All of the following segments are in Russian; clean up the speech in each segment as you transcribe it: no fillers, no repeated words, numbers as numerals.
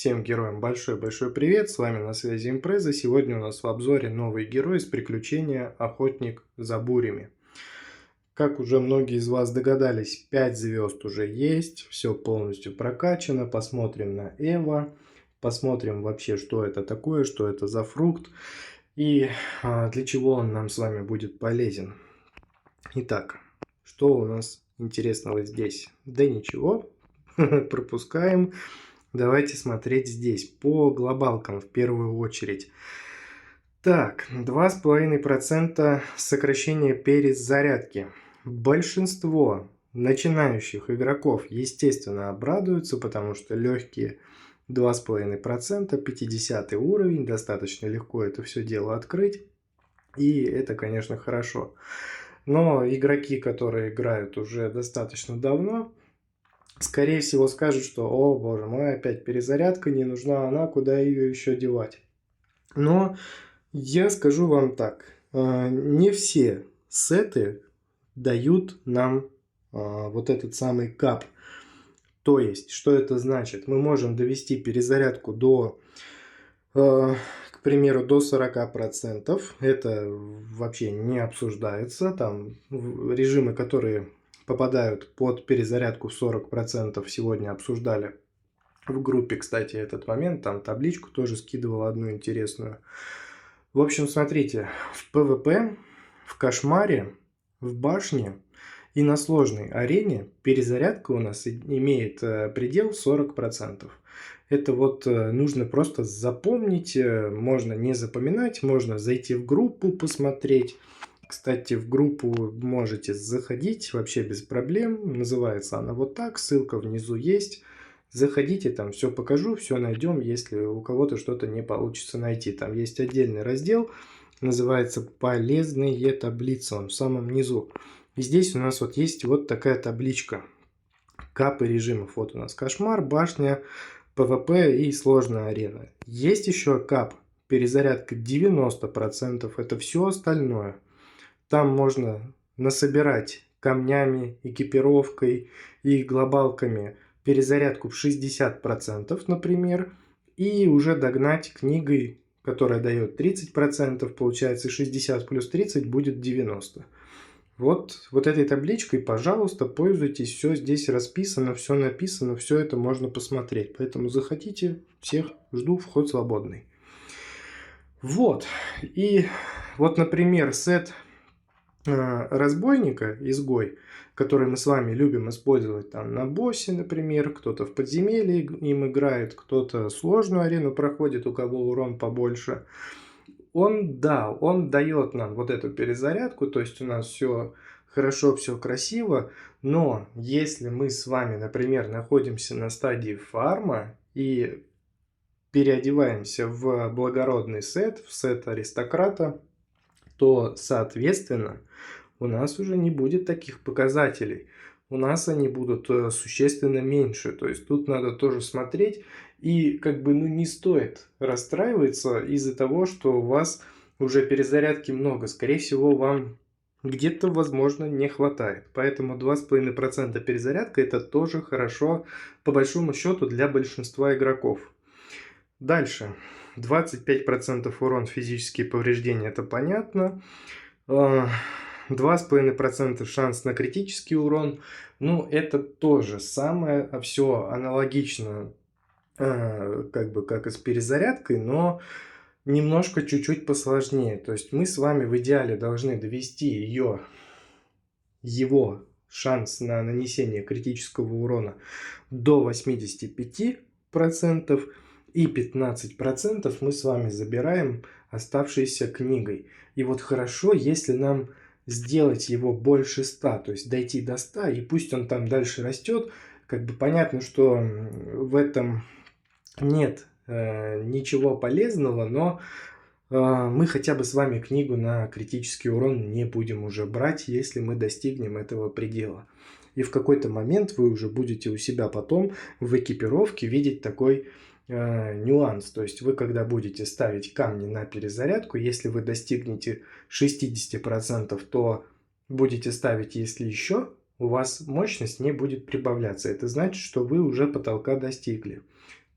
Всем героям большой-большой привет, с вами на связи Импреза. Сегодня у нас в обзоре новый герой из приключения «Охотник за бурями». Как уже многие из вас догадались, 5 звезд уже есть, все полностью прокачано. Посмотрим на Эва, посмотрим вообще, что это такое, что это за фрукт и для чего он нам с вами будет полезен. Итак, что у нас интересного здесь? Да ничего, пропускаем. Давайте смотреть здесь, по глобалкам в первую очередь. Так, 2,5% сокращения перезарядки. Большинство начинающих игроков, естественно, обрадуются, потому что легкие 2,5%, 50 уровень, достаточно легко это все дело открыть. И это, конечно, хорошо. Но игроки, которые играют уже достаточно давно, скорее всего скажут, что «О, боже мой, опять перезарядка, не нужна она, куда ее еще девать?». Но я скажу вам так, не все сеты дают нам вот этот самый кап. То есть, что это значит? Мы можем довести перезарядку до, к примеру, до 40%. Это вообще не обсуждается. Там режимы, которые попадают под перезарядку в 40%, сегодня обсуждали в группе, кстати, этот момент. Там табличку тоже скидывал одну интересную. В общем, смотрите, в ПВП, в Кошмаре, в Башне и на сложной арене перезарядка у нас имеет предел 40%. Это вот нужно просто запомнить, можно не запоминать, можно зайти в группу, посмотреть. Кстати, в группу можете заходить вообще без проблем, называется она вот так, ссылка внизу есть. Заходите, там все покажу, все найдем, если у кого-то что-то не получится найти. Там есть отдельный раздел, называется «Полезные таблицы», он в самом низу. И здесь у нас вот есть вот такая табличка. Капы режимов. Вот у нас Кошмар, Башня, ПВП и сложная арена. Есть еще кап, перезарядка 90%, это все остальное. Там можно насобирать камнями, экипировкой и глобалками перезарядку в 60%, например, и уже догнать книгой, которая дает 30%, получается 60 плюс 30 будет 90%. Вот этой табличкой, пожалуйста, пользуйтесь, все здесь расписано, все написано, все это можно посмотреть. Поэтому заходите, всех жду, вход свободный. Вот, и вот, например, сет разбойника, изгой, который мы с вами любим использовать там на боссе, например, кто-то в подземелье им играет, кто-то сложную арену проходит, у кого урон побольше. Он дает нам вот эту перезарядку, то есть у нас все хорошо, все красиво, но если мы с вами, например, находимся на стадии фарма и переодеваемся в благородный сет, в сет аристократа, то, соответственно, у нас уже не будет таких показателей. У нас они будут существенно меньше. То есть тут надо тоже смотреть. И как бы не стоит расстраиваться из-за того, что у вас уже перезарядки много. Скорее всего, вам где-то, возможно, не хватает. Поэтому 2,5% перезарядка это тоже хорошо, по большому счету, для большинства игроков. Дальше. 25% урон, физические повреждения, это понятно. 2,5% шанс на критический урон. Ну, это тоже самое, все аналогично, как и с перезарядкой, но немножко чуть-чуть посложнее. То есть мы с вами в идеале должны довести его шанс на нанесение критического урона до 85%. И 15% мы с вами забираем оставшейся книгой. И вот хорошо, если нам сделать его больше 100, то есть дойти до 100, и пусть он там дальше растет. Как бы понятно, что в этом нет ничего полезного, но мы хотя бы с вами книгу на критический урон не будем уже брать, если мы достигнем этого предела. И в какой-то момент вы уже будете у себя потом в экипировке видеть такой нюанс. То есть вы, когда будете ставить камни на перезарядку, если вы достигнете 60%, то будете ставить, если еще, у вас мощность не будет прибавляться. Это значит, что вы уже потолка достигли.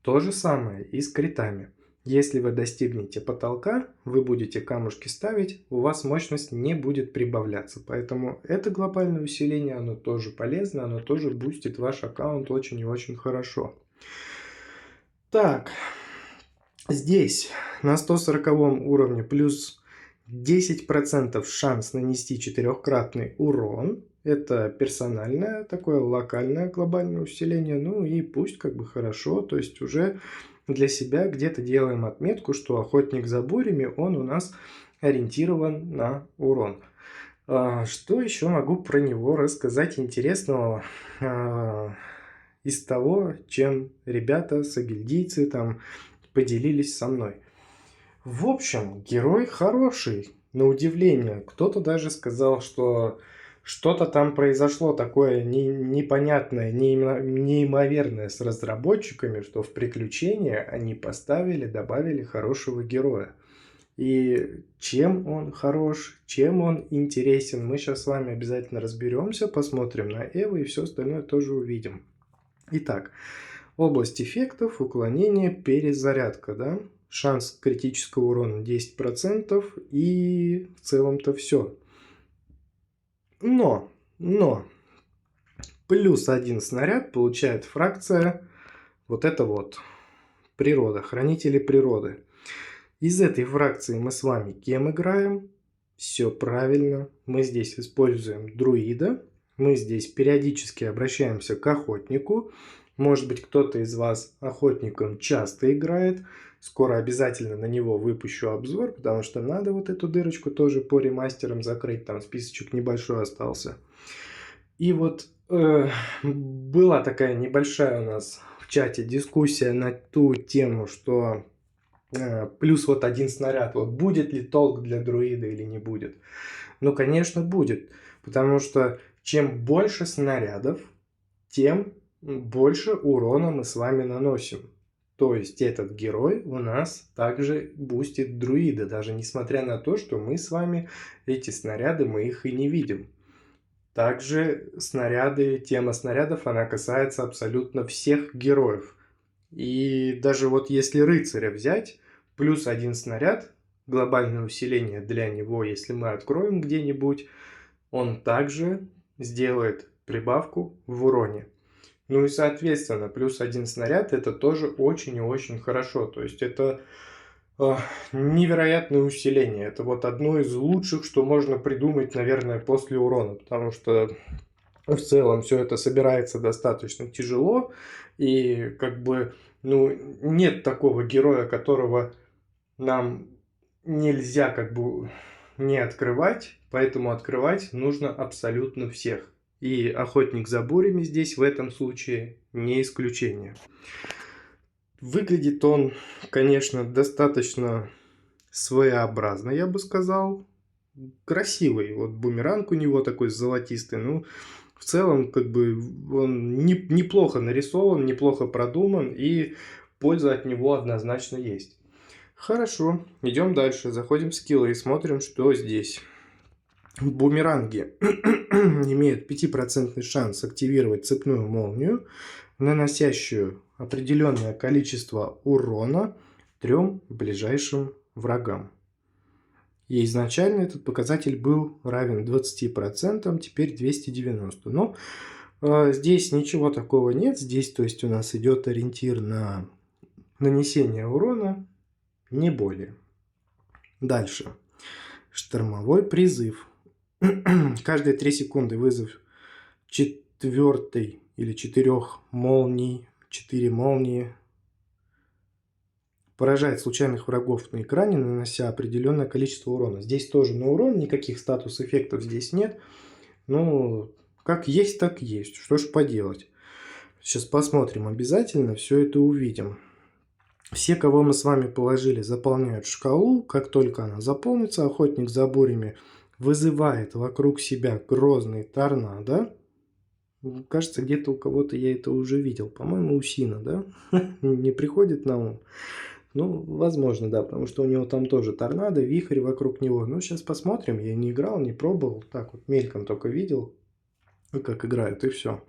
То же самое и с критами. Если вы достигнете потолка, вы будете камушки ставить, у вас мощность не будет прибавляться. Поэтому это глобальное усиление, оно тоже полезно, оно тоже бустит ваш аккаунт очень и очень хорошо. Так, здесь на 140 уровне плюс 10% шанс нанести 4-кратный урон. Это персональное, такое локальное глобальное усиление. Ну и пусть как бы хорошо, то есть уже для себя где-то делаем отметку, что охотник за бурями, он у нас ориентирован на урон. Что еще могу про него рассказать интересного из того, чем ребята, сагильдийцы там поделились со мной? В общем, герой хороший, на удивление. Кто-то даже сказал, что что-то там произошло такое непонятное, неимоверное с разработчиками, что в приключения они поставили, добавили хорошего героя. И чем он хорош, чем он интересен, мы сейчас с вами обязательно разберемся, посмотрим на Эву и все остальное тоже увидим. Итак, область эффектов, уклонение, перезарядка, да? Шанс критического урона 10% и в целом-то все. Но, плюс 1 снаряд получает фракция вот это вот, природа, хранители природы. Из этой фракции мы с вами кем играем? Все правильно, мы здесь используем друида, мы здесь периодически обращаемся к охотнику. Может быть, кто-то из вас охотником часто играет. Скоро обязательно на него выпущу обзор, потому что надо вот эту дырочку тоже по ремастерам закрыть. Там списочек небольшой остался. И вот была такая небольшая у нас в чате дискуссия на ту тему, что плюс вот 1 снаряд. Вот будет ли толк для друида или не будет? Ну, конечно, будет. Потому что чем больше снарядов, тем больше урона мы с вами наносим. То есть этот герой у нас также бустит друида, даже несмотря на то, что мы с вами эти снаряды, мы их и не видим. Также снаряды, тема снарядов, она касается абсолютно всех героев. И даже вот если рыцаря взять, плюс 1 снаряд, глобальное усиление для него, если мы откроем где-нибудь, он также сделает прибавку в уроне. Ну и соответственно, плюс 1 снаряд это тоже очень и очень хорошо. То есть это невероятное усиление. Это вот одно из лучших, что можно придумать, наверное, после урона. Потому что в целом все это собирается достаточно тяжело. И как бы, ну, нет такого героя, которого нам нельзя как бы не открывать. Поэтому открывать нужно абсолютно всех. И охотник за бурями здесь в этом случае не исключение. Выглядит он, конечно, достаточно своеобразно, я бы сказал. Красивый. Вот бумеранг у него такой золотистый. Ну, в целом, как бы он неплохо нарисован, неплохо продуман, и польза от него однозначно есть. Хорошо, идем дальше. Заходим в скиллы и смотрим, что здесь. Бумеранги имеют 5% шанс активировать цепную молнию, наносящую определенное количество урона 3 ближайшим врагам. И изначально этот показатель был равен 20%, теперь 290%. Но здесь ничего такого нет. Здесь, то есть, у нас идет ориентир на нанесение урона, не более. Дальше. Штормовой призыв. Каждые 3 секунды вызов 4 или 4 молний, 4 молнии поражает случайных врагов на экране, нанося определенное количество урона. Здесь тоже на урон, никаких статус-эффектов здесь нет. Ну, как есть, так есть. Что ж поделать. Сейчас посмотрим обязательно, все это увидим. Все, кого мы с вами положили, заполняют шкалу. Как только она заполнится, охотник за бурями вызывает вокруг себя грозный торнадо. Кажется, где-то у кого-то я это уже видел. По-моему, у Сина, да? Не приходит на ум? Ну, возможно, да, потому что у него там тоже торнадо, вихрь вокруг него. Ну, сейчас посмотрим. Я не играл, не пробовал. Так вот, мельком только видел, как играют, и все.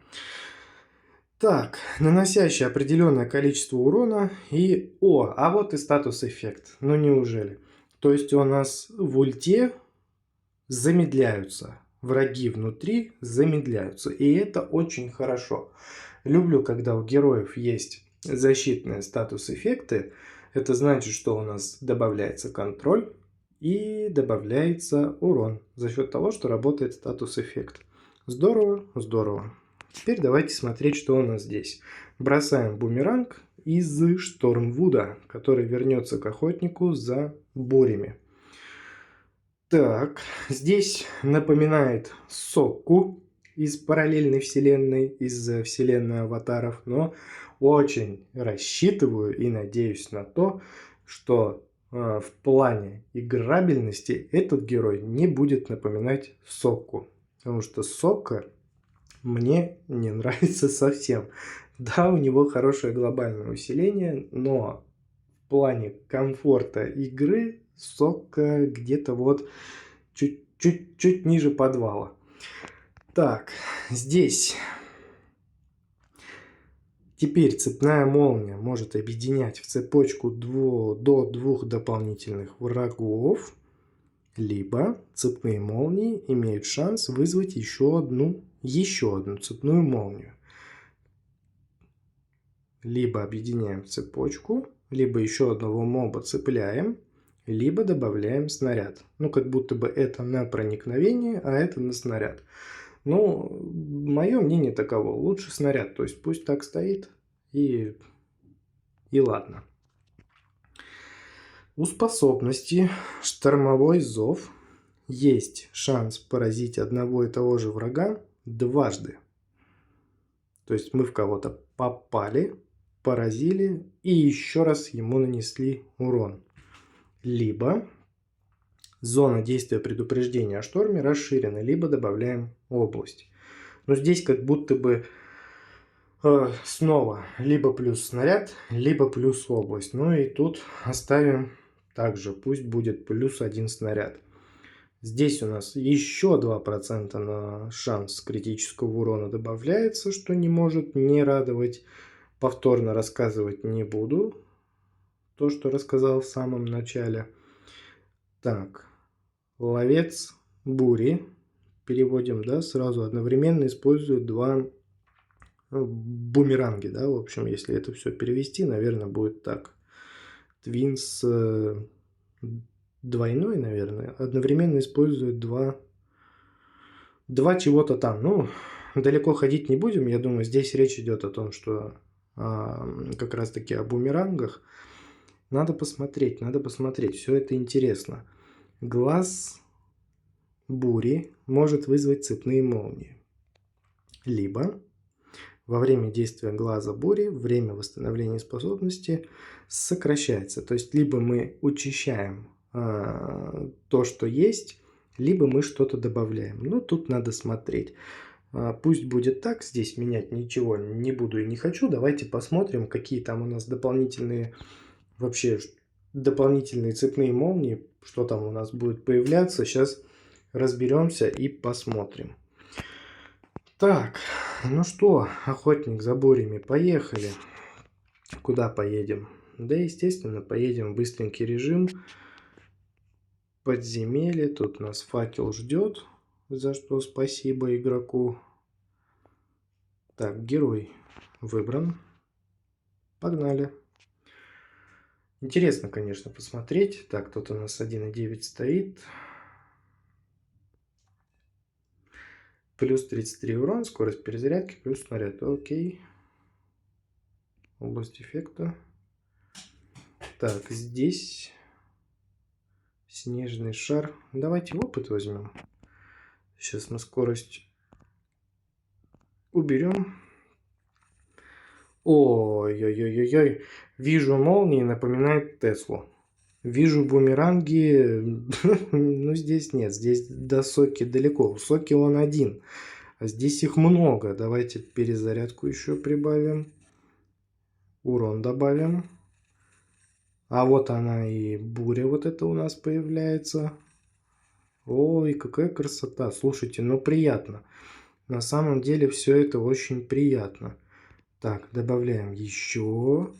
Так, наносящий определенное количество урона и... О, а вот и статус эффект. Ну неужели? То есть у нас в ульте замедляются. Враги внутри замедляются. И это очень хорошо. Люблю, когда у героев есть защитные статус-эффекты. Это значит, что у нас добавляется контроль и добавляется урон за счет того, что работает статус-эффект. Здорово, здорово. Теперь давайте смотреть, что у нас здесь. Бросаем бумеранг из Штормвуда, который вернется к охотнику за бурями. Так, здесь напоминает Сокку из параллельной вселенной, из вселенной аватаров, но очень рассчитываю и надеюсь на то, что в плане играбельности этот герой не будет напоминать Сокку, потому что Сокка мне не нравится совсем. Да, у него хорошее глобальное усиление, но в плане комфорта игры Сокка где-то вот чуть ниже подвала. Так, здесь теперь цепная молния может объединять в цепочку до 2 дополнительных врагов, либо цепные молнии имеют шанс вызвать еще одну цепную молнию. Либо объединяем цепочку, либо еще одного моба цепляем, либо добавляем снаряд. Ну, как будто бы это на проникновение, а это на снаряд. Ну, мое мнение таково. Лучше снаряд, то есть пусть так стоит и ладно. У способности Штормовой зов есть шанс поразить одного и того же врага дважды. То есть мы в кого-то попали, поразили и еще раз ему нанесли урон. Либо зона действия предупреждения о шторме расширена, либо добавляем область. Но здесь как будто бы снова либо плюс снаряд, либо плюс область. Ну и тут оставим также, пусть будет плюс 1 снаряд. Здесь у нас еще 2% на шанс критического урона добавляется, что не может не радовать. Повторно рассказывать не буду то, что рассказал в самом начале. Так, ловец бури. Переводим, да, сразу одновременно использует 2 бумеранги, да, в общем, если это все перевести, наверное, будет так. Твинс двойной, наверное, одновременно использует 2 чего-то там. Ну, далеко ходить не будем, я думаю, здесь речь идет о том, что как раз таки о бумерангах. Надо посмотреть, все это интересно. Глаз бури может вызвать цепные молнии. Либо во время действия глаза бури время восстановления способности сокращается. То есть либо мы учащаем то, что есть, либо мы что-то добавляем. Ну, тут надо смотреть. Пусть будет так, здесь менять ничего не буду и не хочу. Давайте посмотрим, какие там у нас дополнительные цепные молнии, что там у нас будет появляться. Сейчас разберемся и посмотрим. Так, ну что, охотник за бурями, поехали. Куда поедем? Да, естественно, поедем в быстренький режим. Подземелье, тут нас факел ждет, за что спасибо игроку. Так, герой выбран. Погнали. Интересно, конечно, посмотреть. Так, тут у нас 1.9 стоит. Плюс 33 урон, скорость перезарядки, плюс снаряд. Окей. Область эффекта. Так, здесь снежный шар. Давайте опыт возьмем. Сейчас мы скорость уберем. Ой-ой-ой-ой-ой. Вижу молнии, напоминает Теслу. Вижу бумеранги. Ну, здесь нет. Здесь до Соки далеко. У Соки он один. А здесь их много. Давайте перезарядку еще прибавим. Урон добавим. А вот она и буря вот это у нас появляется. Ой, какая красота. Слушайте, ну приятно. На самом деле все это очень приятно. Так, добавляем еще.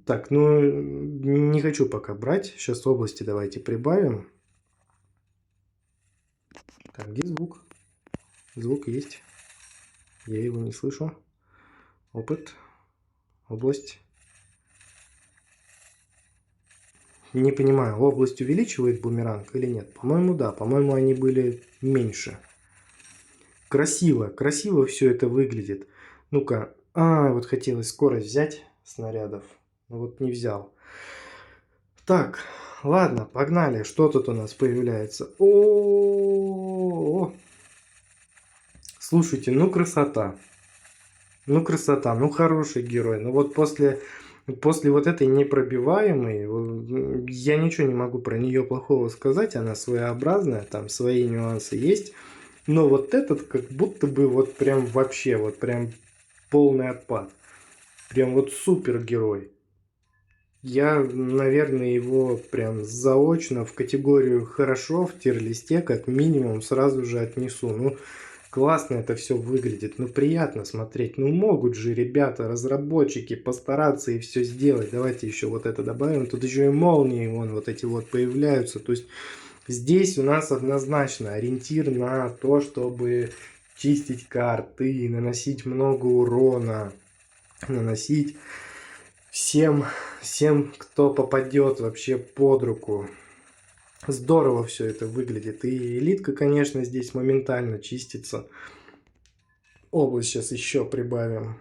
Так, ну не хочу пока брать. Сейчас области давайте прибавим. Так, где звук? Звук есть. Я его не слышу. Опыт. Область. Не понимаю, область увеличивает бумеранг или нет? По-моему, да. По-моему, они были меньше. Красиво. Красиво все это выглядит. Ну-ка. Вот хотелось скорость взять снарядов. Но вот не взял. Так, ладно, погнали. Что тут у нас появляется? О, слушайте, ну красота. Ну красота, ну хороший герой. Ну вот после вот этой непробиваемой, я ничего не могу про нее плохого сказать. Она своеобразная, там свои нюансы есть. Но вот этот как будто бы вот прям вообще, вот прям полный отпад. Прям вот супер герой. Я, наверное, его прям заочно в категорию хорошо в тир-листе как минимум сразу же отнесу. Ну, классно это все выглядит, ну, приятно смотреть. Ну, могут же ребята, разработчики постараться и все сделать. Давайте еще вот это добавим. Тут еще и молнии, вон, вот эти вот появляются. То есть здесь у нас однозначно ориентир на то, чтобы чистить карты, наносить много урона, наносить всем, кто попадет вообще под руку. Здорово все это выглядит. И элитка, конечно, здесь моментально чистится. Область сейчас еще прибавим.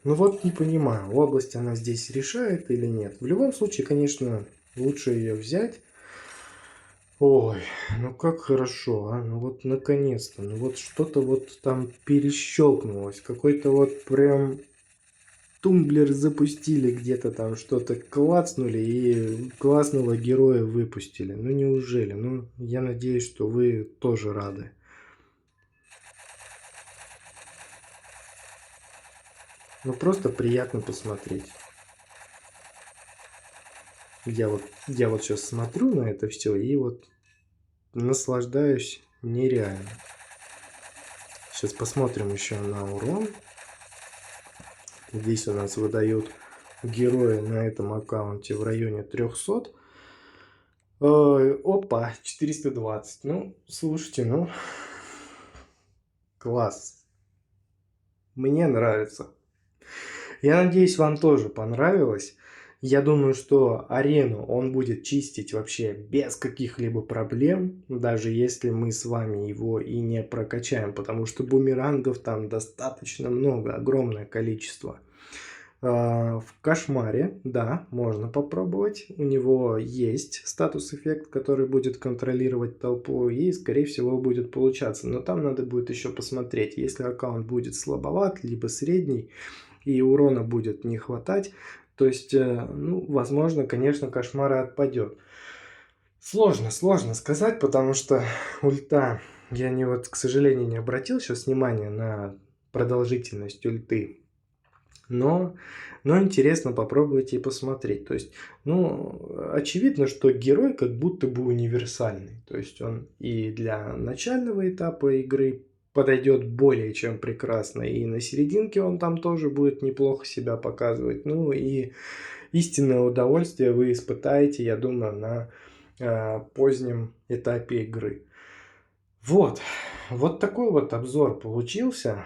Ну вот не понимаю, область она здесь решает или нет. В любом случае, конечно, лучше ее взять. Ой, ну как хорошо, а? Ну вот наконец-то. Ну вот что-то вот там перещелкнулось. Какой-то вот прям тумблер запустили где-то там, что-то клацнули и классного героя выпустили. Ну неужели? Ну я надеюсь, что вы тоже рады. Ну просто приятно посмотреть. Я вот сейчас смотрю на это все и вот наслаждаюсь нереально. Сейчас посмотрим еще на урон. Здесь у нас выдают героя на этом аккаунте в районе 300. Опа, 420. Ну, слушайте, ну, класс. Мне нравится. Я надеюсь, вам тоже понравилось. Я думаю, что арену он будет чистить вообще без каких-либо проблем, даже если мы с вами его и не прокачаем, потому что бумерангов там достаточно много, огромное количество. В кошмаре, да, можно попробовать. У него есть статус-эффект, который будет контролировать толпу и, скорее всего, будет получаться. Но там надо будет еще посмотреть. Если аккаунт будет слабоват, либо средний, и урона будет не хватать, то есть, ну, возможно, конечно, кошмара отпадет. Сложно сказать, потому что ульта, я не вот, к сожалению, не обратил сейчас внимания на продолжительность ульты. Но интересно попробовать и посмотреть. То есть, ну, очевидно, что герой как будто бы универсальный. То есть он и для начального этапа игры подойдет более чем прекрасно. И на серединке он там тоже будет неплохо себя показывать. Ну и истинное удовольствие вы испытаете, я думаю, на позднем этапе игры. Вот такой вот обзор получился.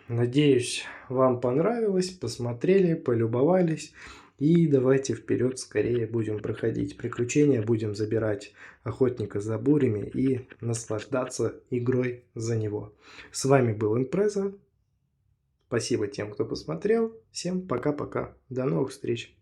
Надеюсь, вам понравилось, посмотрели, полюбовались. И давайте вперед скорее будем проходить приключения, будем забирать охотника за бурями и наслаждаться игрой за него. С вами был Импреза. Спасибо тем, кто посмотрел. Всем пока-пока. До новых встреч.